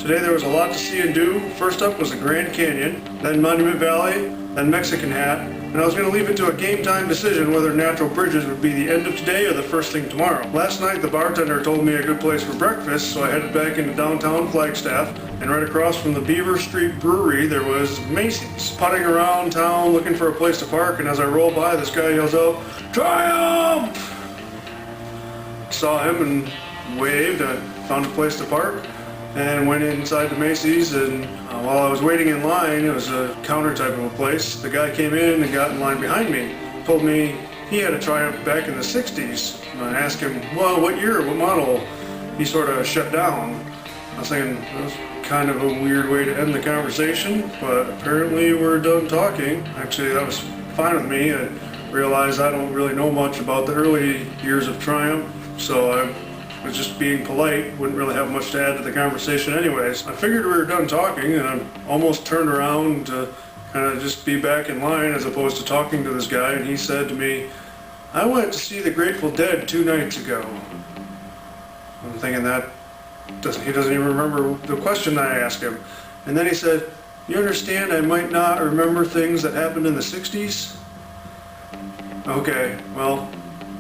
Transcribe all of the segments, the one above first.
Today there was a lot to see and do. First up was the Grand Canyon, then Monument Valley, then Mexican Hat, and I was going to leave it to a game time decision whether natural bridges would be the end of today or the first thing tomorrow. Last night the bartender told me a good place for breakfast, so I headed back into downtown Flagstaff, and right across from the Beaver Street Brewery there was Macy's. Putting around town looking for a place to park, and as I roll by this guy yells out, "Triumph!" Saw him and waved. I found a place to park and went inside the Macy's, and while I was waiting in line, it was a counter type of a place, the guy came in and got in line behind me, told me he had a Triumph back in the 60s, and I asked him, well, what year, what model? He sort of shut down. I was thinking, that was kind of a weird way to end the conversation, but apparently we're done talking. Actually, that was fine with me. I realized I don't really know much about the early years of Triumph, so I was just being polite, wouldn't really have much to add to the conversation anyways. I figured we were done talking, and I almost turned around to kind of just be back in line as opposed to talking to this guy, and he said to me, I went to see the Grateful Dead 2 nights ago. I'm thinking that he doesn't even remember the question I asked him. And then he said, you understand I might not remember things that happened in the 60s? Okay, well,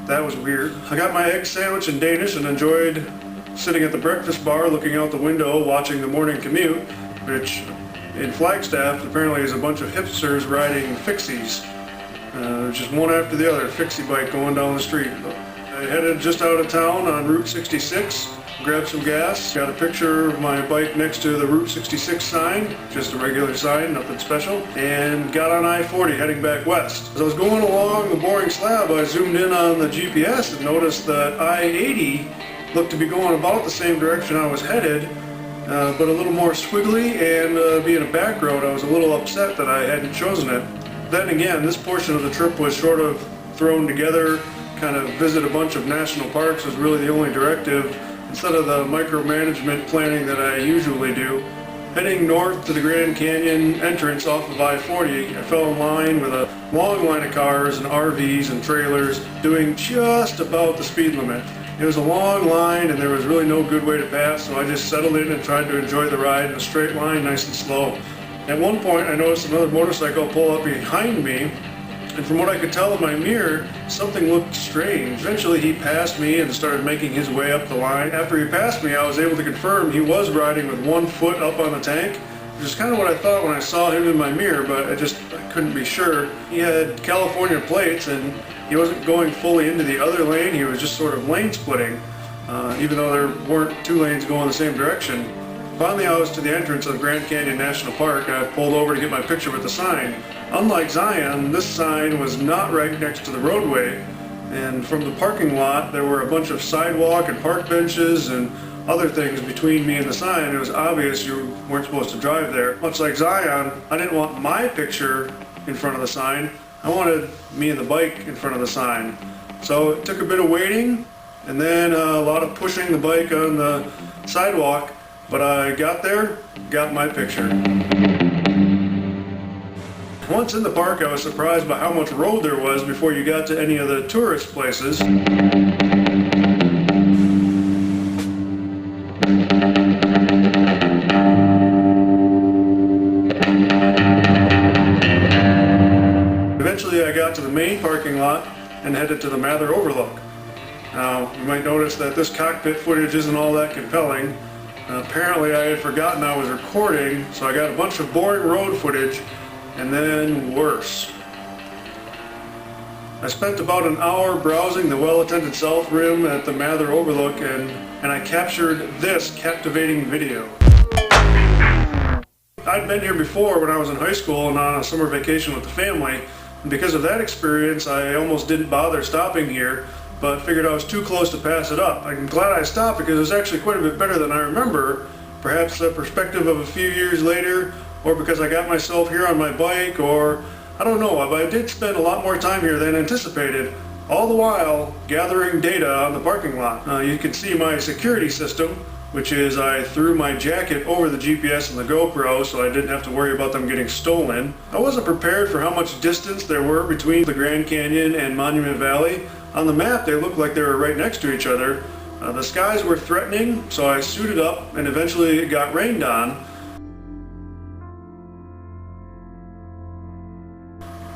that was weird. I got my egg sandwich in Danish and enjoyed sitting at the breakfast bar looking out the window watching the morning commute, which in Flagstaff apparently is a bunch of hipsters riding fixies. Just one after the other, fixie bike going down the street. I headed just out of town on Route 66, grabbed some gas, got a picture of my bike next to the Route 66 sign, just a regular sign, nothing special, and got on I-40 heading back west. As I was going along the boring slab, I zoomed in on the GPS and noticed that I-80 looked to be going about the same direction I was headed, but a little more squiggly, and being a back road, I was a little upset that I hadn't chosen it. Then again, this portion of the trip was sort of thrown together, kind of visit a bunch of national parks was really the only directive, instead of the micromanagement planning that I usually do. Heading north to the Grand Canyon entrance off of I-40, I fell in line with a long line of cars and RVs and trailers doing just about the speed limit. It was a long line and there was really no good way to pass, so I just settled in and tried to enjoy the ride in a straight line, nice and slow. At one point I noticed another motorcycle pull up behind me, and from what I could tell in my mirror, something looked strange. Eventually he passed me and started making his way up the line. After he passed me, I was able to confirm he was riding with one foot up on the tank, which is kind of what I thought when I saw him in my mirror, but I couldn't be sure. He had California plates and he wasn't going fully into the other lane, he was just sort of lane splitting, even though there weren't two lanes going the same direction. Finally I was to the entrance of Grand Canyon National Park, and I pulled over to get my picture with the sign. Unlike Zion, this sign was not right next to the roadway, and from the parking lot there were a bunch of sidewalk and park benches and other things between me and the sign. It was obvious you weren't supposed to drive there. Much like Zion, I didn't want my picture in front of the sign, I wanted me and the bike in front of the sign. So it took a bit of waiting and then a lot of pushing the bike on the sidewalk, but I got there, got my picture. Once in the park, I was surprised by how much road there was before you got to any of the tourist places. Eventually I got to the main parking lot and headed to the Mather Overlook. Now, you might notice that this cockpit footage isn't all that compelling. Apparently I had forgotten I was recording, so I got a bunch of boring road footage, and then worse. I spent about an hour browsing the well-attended south rim at the Mather Overlook, and I captured this captivating video. I'd been here before when I was in high school and on a summer vacation with the family, and because of that experience I almost didn't bother stopping here, but figured I was too close to pass it up. I'm glad I stopped because it was actually quite a bit better than I remember. Perhaps the perspective of a few years later, or because I got myself here on my bike, or I don't know, but I did spend a lot more time here than anticipated, all the while gathering data on the parking lot. You can see my security system, which is I threw my jacket over the GPS and the GoPro so I didn't have to worry about them getting stolen. I wasn't prepared for how much distance there were between the Grand Canyon and Monument Valley. On the map they looked like they were right next to each other, The skies were threatening, so I suited up and eventually it got rained on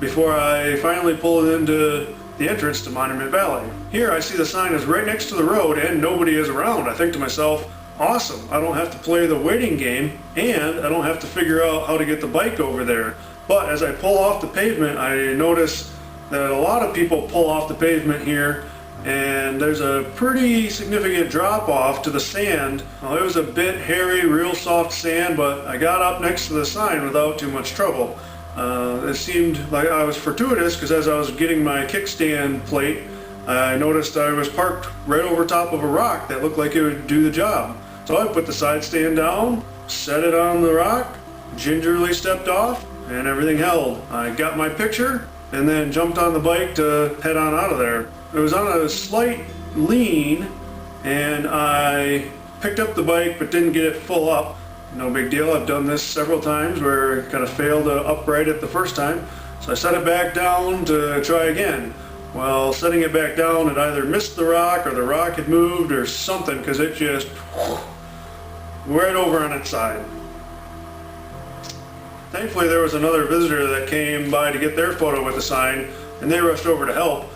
before I finally pulled into the entrance to Monument Valley. Here I see the sign is right next to the road and nobody is around. I think to myself, awesome, I don't have to play the waiting game and I don't have to figure out how to get the bike over there. But as I pull off the pavement, I notice that a lot of people pull off the pavement here, and there's a pretty significant drop off to the sand. Well, it was a bit hairy, real soft sand, but I got up next to the sign without too much trouble. It seemed like I was fortuitous because as I was getting my kickstand plate, I noticed I was parked right over top of a rock that looked like it would do the job. So I put the side stand down, set it on the rock, gingerly stepped off, and everything held. I got my picture and then jumped on the bike to head on out of there. It was on a slight lean and I picked up the bike but didn't get it full up. No big deal, I've done this several times where it kind of failed to upright it the first time. So I set it back down to try again. Well, setting it back down, it either missed the rock or the rock had moved or something because it just right over on its side. Thankfully there was another visitor that came by to get their photo with the sign and they rushed over to help.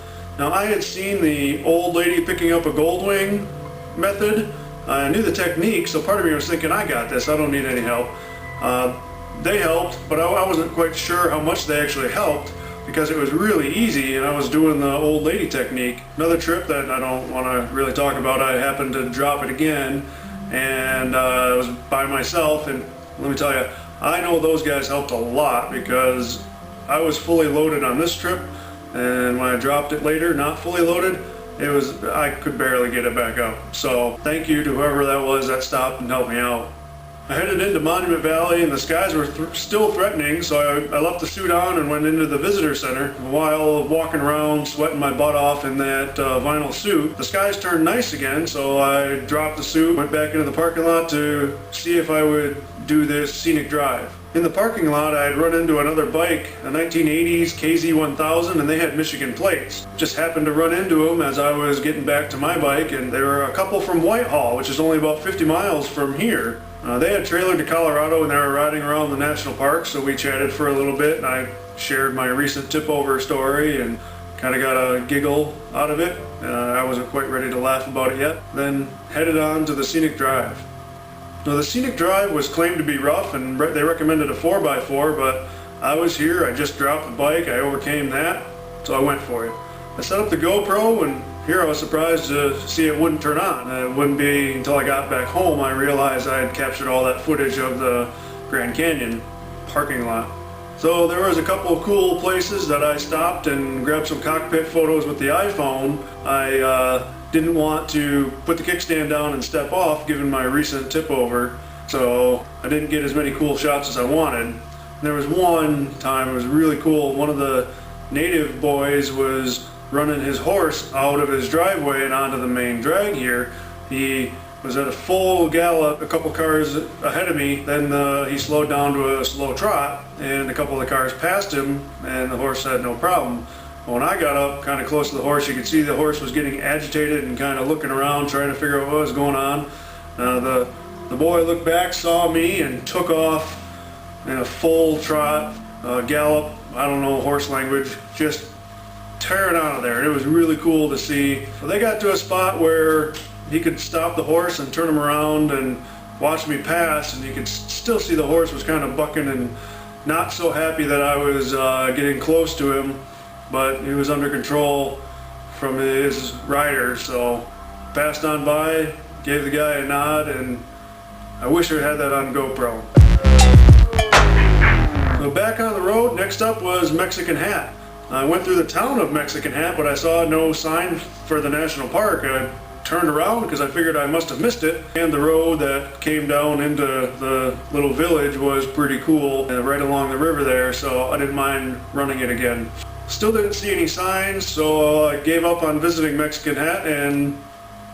Now I had seen the old lady picking up a Goldwing method. I knew the technique, so part of me was thinking, I got this, I don't need any help. They helped, but I wasn't quite sure how much they actually helped because it was really easy and I was doing the old lady technique. Another trip that I don't want to really talk about, I happened to drop it again and I was by myself, and let me tell you, I know those guys helped a lot because I was fully loaded on this trip, and when I dropped it later, not fully loaded, I could barely get it back up. So thank you to whoever that was that stopped and helped me out. I headed into Monument Valley and the skies were still threatening, so I left the suit on and went into the visitor center. While walking around, sweating my butt off in that vinyl suit, the skies turned nice again, so I dropped the suit, went back into the parking lot to see if I would do this scenic drive. In the parking lot, I had run into another bike, a 1980s KZ1000, and they had Michigan plates. Just happened to run into them as I was getting back to my bike, and they were a couple from Whitehall, which is only about 50 miles from here. They had trailered to Colorado and they were riding around the national park, so we chatted for a little bit and I shared my recent tip-over story and kind of got a giggle out of it. I wasn't quite ready to laugh about it yet. Then headed on to the scenic drive. Now the scenic drive was claimed to be rough and they recommended a 4x4, but I was here, I just dropped the bike, I overcame that, so I went for it. I set up the GoPro and here I was surprised to see it wouldn't turn on. It wouldn't be until I got back home I realized I had captured all that footage of the Grand Canyon parking lot. So there was a couple of cool places that I stopped and grabbed some cockpit photos with the iPhone. I didn't want to put the kickstand down and step off given my recent tip over, so I didn't get as many cool shots as I wanted. And there was one time, it was really cool, one of the native boys was running his horse out of his driveway and onto the main drag here. He was at a full gallop, a couple cars ahead of me, then he slowed down to a slow trot and a couple of the cars passed him and the horse had no problem. When I got up kind of close to the horse, you could see the horse was getting agitated and kind of looking around trying to figure out what was going on. The boy looked back, saw me, and took off in a full trot, gallop, I don't know horse language, just tearing out of there. It was really cool to see. Well, they got to a spot where he could stop the horse and turn him around and watch me pass, and you could still see the horse was kind of bucking and not so happy that I was getting close to him, but he was under control from his rider, so passed on by, gave the guy a nod, and I wish I had that on GoPro. So back on the road, next up was Mexican Hat. I went through the town of Mexican Hat, but I saw no sign for the national park. I turned around because I figured I must have missed it, and the road that came down into the little village was pretty cool, right along the river there, so I didn't mind running it again. Still didn't see any signs, so I gave up on visiting Mexican Hat and,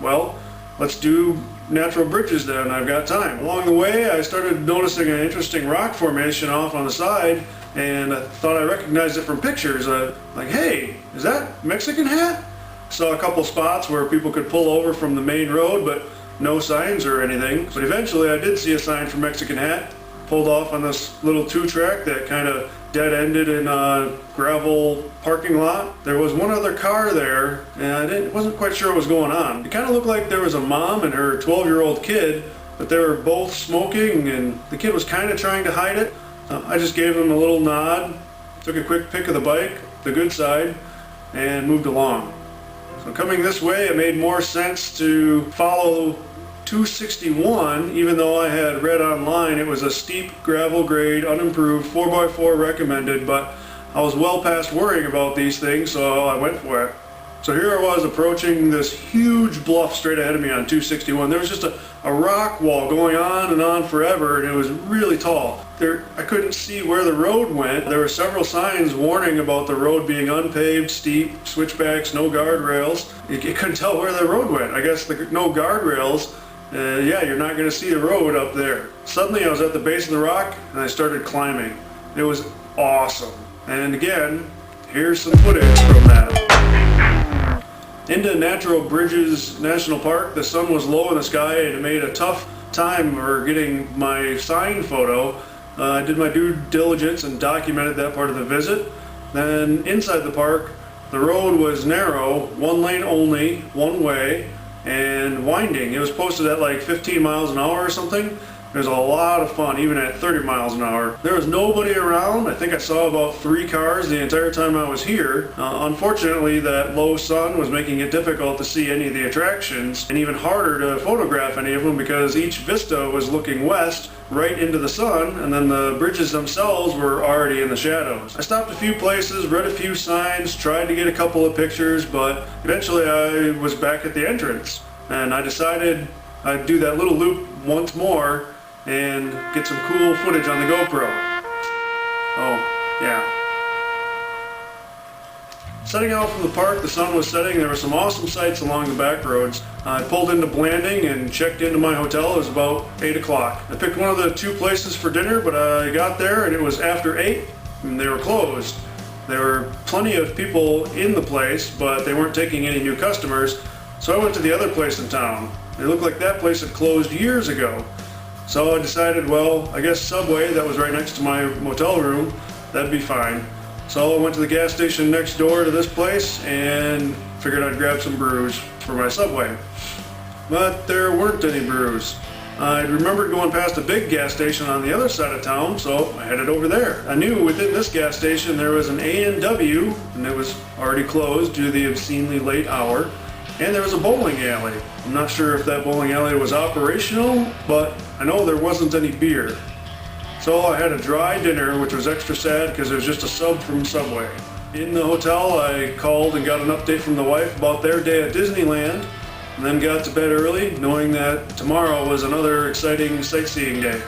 well, let's do natural bridges then, I've got time. Along the way I started noticing an interesting rock formation off on the side, and I thought I recognized it from pictures. Like, hey, is that Mexican Hat? Saw a couple spots where people could pull over from the main road, but no signs or anything. But eventually I did see a sign for Mexican Hat. Pulled off on this little two-track that kind of dead-ended in a gravel parking lot. There was one other car there, and I wasn't quite sure what was going on. It kind of looked like there was a mom and her 12-year-old kid, but they were both smoking, and the kid was kind of trying to hide it. I just gave him a little nod, took a quick pic of the bike, the good side, and moved along. So coming this way, it made more sense to follow 261, even though I had read online it was a steep gravel grade, unimproved, 4x4 recommended, but I was well past worrying about these things, so I went for it. So here I was approaching this huge bluff straight ahead of me on 261. There was just a rock wall going on and on forever, and it was really tall. I couldn't see where the road went. There were several signs warning about the road being unpaved, steep, switchbacks, no guardrails. You couldn't tell where the road went. I guess no guardrails. Yeah, you're not going to see the road up there. Suddenly I was at the base of the rock and I started climbing. It was awesome. And again, here's some footage from that. Into Natural Bridges National Park, the sun was low in the sky and it made a tough time for getting my sign photo. I did my due diligence and documented that part of the visit. Then inside the park, the road was narrow, one lane only, one way, and winding. It was posted at like 15 miles an hour or something. It was a lot of fun, even at 30 miles an hour. There was nobody around. I think I saw about 3 cars the entire time I was here. Unfortunately, that low sun was making it difficult to see any of the attractions, and even harder to photograph any of them because each vista was looking west right into the sun, and then the bridges themselves were already in the shadows. I stopped a few places, read a few signs, tried to get a couple of pictures, but eventually I was back at the entrance, and I decided I'd do that little loop once more and get some cool footage on the GoPro. Oh, yeah. Setting out from the park, the sun was setting. There were some awesome sights along the back roads. I pulled into Blanding and checked into my hotel. It was about 8 o'clock. I picked one of the 2 places for dinner, but I got there and it was after 8 and they were closed. There were plenty of people in the place, but they weren't taking any new customers, so I went to the other place in town. It looked like that place had closed years ago. So I decided, well, I guess Subway, that was right next to my motel room, that'd be fine. So I went to the gas station next door to this place and figured I'd grab some brews for my Subway. But there weren't any brews. I remembered going past a big gas station on the other side of town, so I headed over there. I knew within this gas station there was an A&W, and it was already closed due to the obscenely late hour. And there was a bowling alley. I'm not sure if that bowling alley was operational, but I know there wasn't any beer. So I had a dry dinner, which was extra sad because it was just a sub from Subway. In the hotel, I called and got an update from the wife about their day at Disneyland, and then got to bed early, knowing that tomorrow was another exciting sightseeing day.